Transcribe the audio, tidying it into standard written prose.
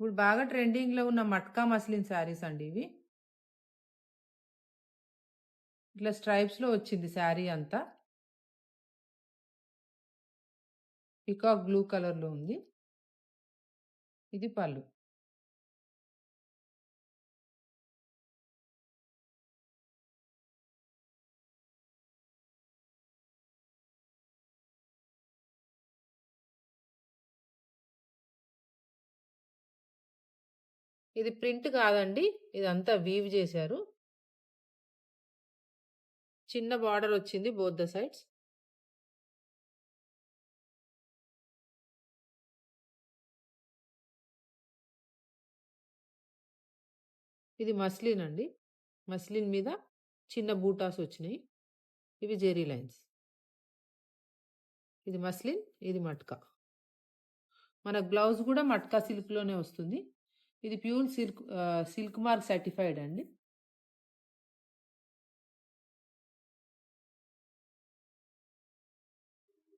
ఇప్పుడు బాగా ట్రెండింగ్‌లో ఉన్న మట్కా మస్లిన్ శారీస్ అండి ఇవి. ఇట్లా స్ట్రైప్స్‌లో వచ్చింది శారీ అంతా. పీకాక్ బ్లూ కలర్‌లో ఉంది. ఇది పళ్ళు. ఇది ప్రింట్ కాదండి. ఇదంతా వీవ్ చేశారు. చిన్న బార్డర్ వచ్చింది బోత్ ద సైడ్స్. ఇది మస్లిన్ అండి. మస్లిన్ మీద చిన్న బూటాస్ వచ్చినాయి. ఇవి జెరీ లైన్స్. ఇది మస్లిన్, ఇది మట్కా. మనకు బ్లౌజ్ కూడా మట్కా సిల్క్‌లోనే వస్తుంది. ఇది pure silk silk mark certified అండి.